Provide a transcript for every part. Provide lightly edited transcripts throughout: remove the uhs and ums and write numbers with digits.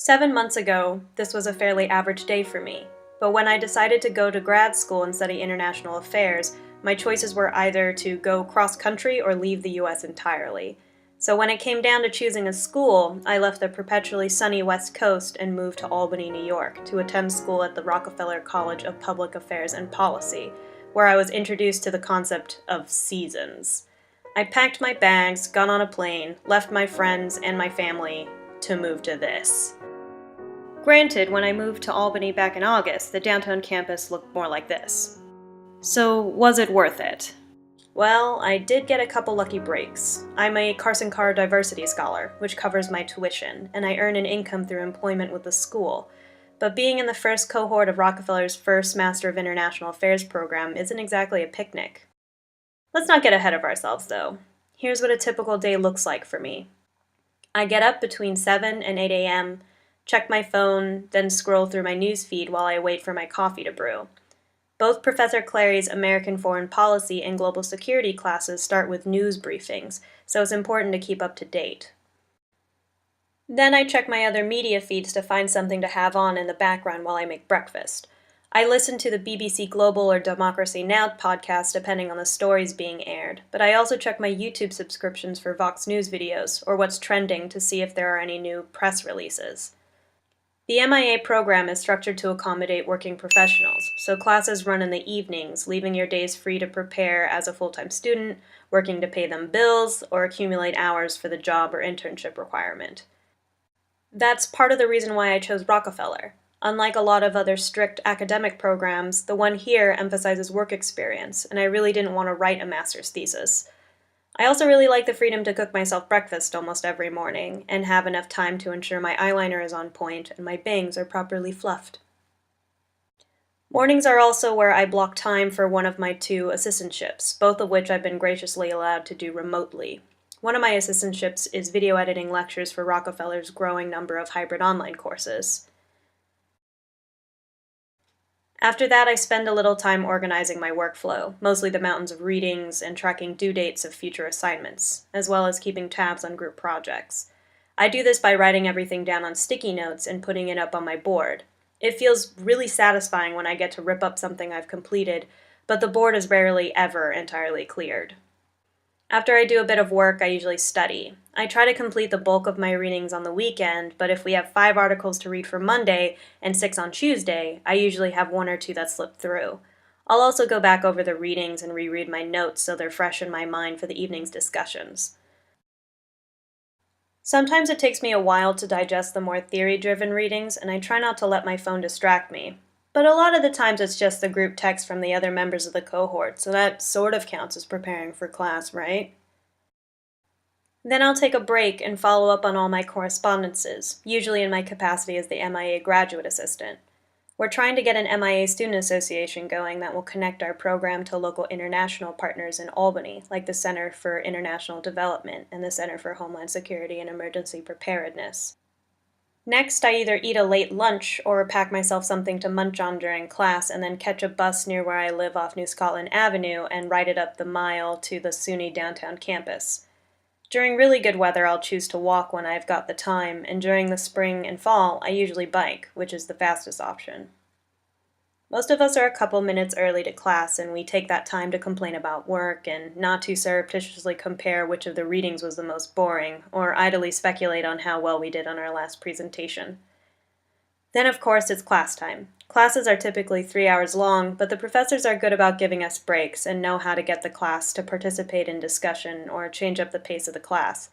7 months ago, this was a fairly average day for me, but when I decided to go to grad school and study international affairs, my choices were either to go cross-country or leave the US entirely. So when it came down to choosing a school, I left the perpetually sunny West Coast and moved to Albany, New York, to attend school at the Rockefeller College of Public Affairs and Policy, where I was introduced to the concept of seasons. I packed my bags, got on a plane, left my friends and my family to move to this. Granted, when I moved to Albany back in August, the downtown campus looked more like this. So, was it worth it? Well, I did get a couple lucky breaks. I'm a Carson Carr Diversity Scholar, which covers my tuition, and I earn an income through employment with the school. But being in the first cohort of Rockefeller's first Master of International Affairs program isn't exactly a picnic. Let's not get ahead of ourselves, though. Here's what a typical day looks like for me. I get up between 7 and 8 a.m., check my phone, then scroll through my news feed while I wait for my coffee to brew. Both Professor Clary's American Foreign Policy and Global Security classes start with news briefings, so it's important to keep up to date. Then I check my other media feeds to find something to have on in the background while I make breakfast. I listen to the BBC Global or Democracy Now! Podcast depending on the stories being aired, but I also check my YouTube subscriptions for Vox News videos, or what's trending, to see if there are any new press releases. The MIA program is structured to accommodate working professionals, so classes run in the evenings, leaving your days free to prepare as a full-time student, working to pay them bills, or accumulate hours for the job or internship requirement. That's part of the reason why I chose Rockefeller. Unlike a lot of other strict academic programs, the one here emphasizes work experience, and I really didn't want to write a master's thesis. I also really like the freedom to cook myself breakfast almost every morning, and have enough time to ensure my eyeliner is on point and my bangs are properly fluffed. Mornings are also where I block time for one of my 2 assistantships, both of which I've been graciously allowed to do remotely. One of my assistantships is video editing lectures for Rockefeller's growing number of hybrid online courses. After that, I spend a little time organizing my workflow, mostly the mountains of readings and tracking due dates of future assignments, as well as keeping tabs on group projects. I do this by writing everything down on sticky notes and putting it up on my board. It feels really satisfying when I get to rip up something I've completed, but the board is rarely ever entirely cleared. After I do a bit of work, I usually study. I try to complete the bulk of my readings on the weekend, but if we have 5 articles to read for Monday and 6 on Tuesday, I usually have 1 or 2 that slip through. I'll also go back over the readings and reread my notes so they're fresh in my mind for the evening's discussions. Sometimes it takes me a while to digest the more theory-driven readings, and I try not to let my phone distract me. But a lot of the times it's just the group text from the other members of the cohort, so that sort of counts as preparing for class, right? Then I'll take a break and follow up on all my correspondences, usually in my capacity as the MIA graduate assistant. We're trying to get an MIA student association going that will connect our program to local international partners in Albany, like the Center for International Development and the Center for Homeland Security and Emergency Preparedness. Next, I either eat a late lunch or pack myself something to munch on during class and then catch a bus near where I live off New Scotland Avenue and ride it up the mile to the SUNY downtown campus. During really good weather, I'll choose to walk when I've got the time, and during the spring and fall, I usually bike, which is the fastest option. Most of us are a couple minutes early to class, and we take that time to complain about work and not too surreptitiously compare which of the readings was the most boring, or idly speculate on how well we did on our last presentation. Then, of course, it's class time. Classes are typically 3 hours long, but the professors are good about giving us breaks and know how to get the class to participate in discussion or change up the pace of the class.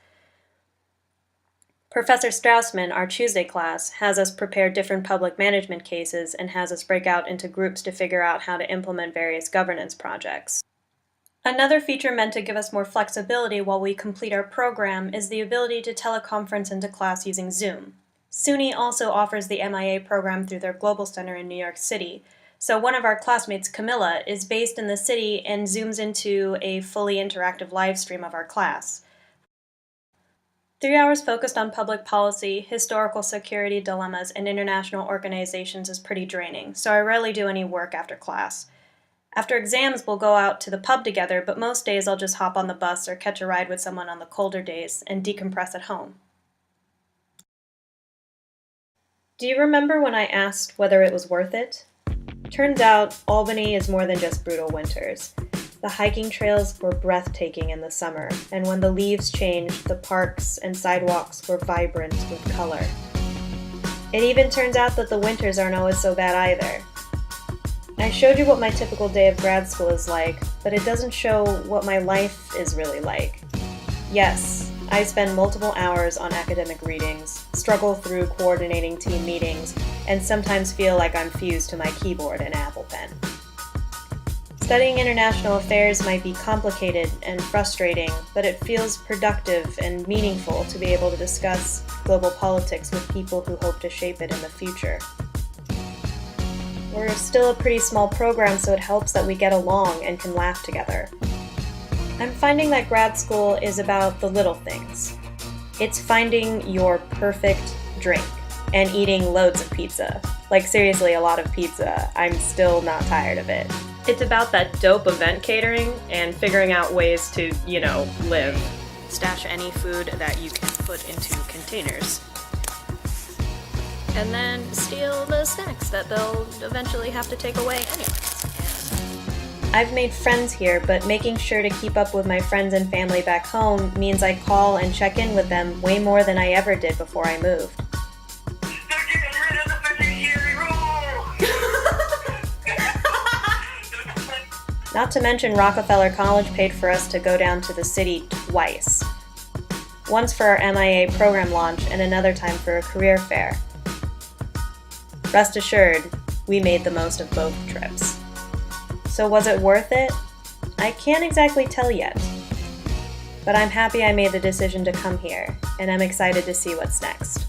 Professor Strausman, our Tuesday class, has us prepare different public management cases and has us break out into groups to figure out how to implement various governance projects. Another feature meant to give us more flexibility while we complete our program is the ability to teleconference into class using Zoom. SUNY also offers the MIA program through their Global Center in New York City, so one of our classmates, Camilla, is based in the city and Zooms into a fully interactive live stream of our class. 3 hours focused on public policy, historical security dilemmas, and international organizations is pretty draining, so I rarely do any work after class. After exams, we'll go out to the pub together, but most days I'll just hop on the bus or catch a ride with someone on the colder days and decompress at home. Do you remember when I asked whether it was worth it? Turns out, Albany is more than just brutal winters. The hiking trails were breathtaking in the summer, and when the leaves changed, the parks and sidewalks were vibrant with color. It even turns out that the winters aren't always so bad either. I showed you what my typical day of grad school is like, but it doesn't show what my life is really like. Yes, I spend multiple hours on academic readings, struggle through coordinating team meetings, and sometimes feel like I'm fused to my keyboard and Apple Pen. Studying international affairs might be complicated and frustrating, but it feels productive and meaningful to be able to discuss global politics with people who hope to shape it in the future. We're still a pretty small program, so it helps that we get along and can laugh together. I'm finding that grad school is about the little things. It's finding your perfect drink and eating loads of pizza. Like seriously, a lot of pizza. I'm still not tired of it. It's about that dope event catering and figuring out ways to, live. Stash any food that you can put into containers. And then steal the snacks that they'll eventually have to take away anyways. I've made friends here, but making sure to keep up with my friends and family back home means I call and check in with them way more than I ever did before I moved. They're getting rid of the fiduciary rule! Not to mention Rockefeller College paid for us to go down to the city twice. Once for our MIA program launch and another time for a career fair. Rest assured, we made the most of both trips. So was it worth it? I can't exactly tell yet. But I'm happy I made the decision to come here, and I'm excited to see what's next.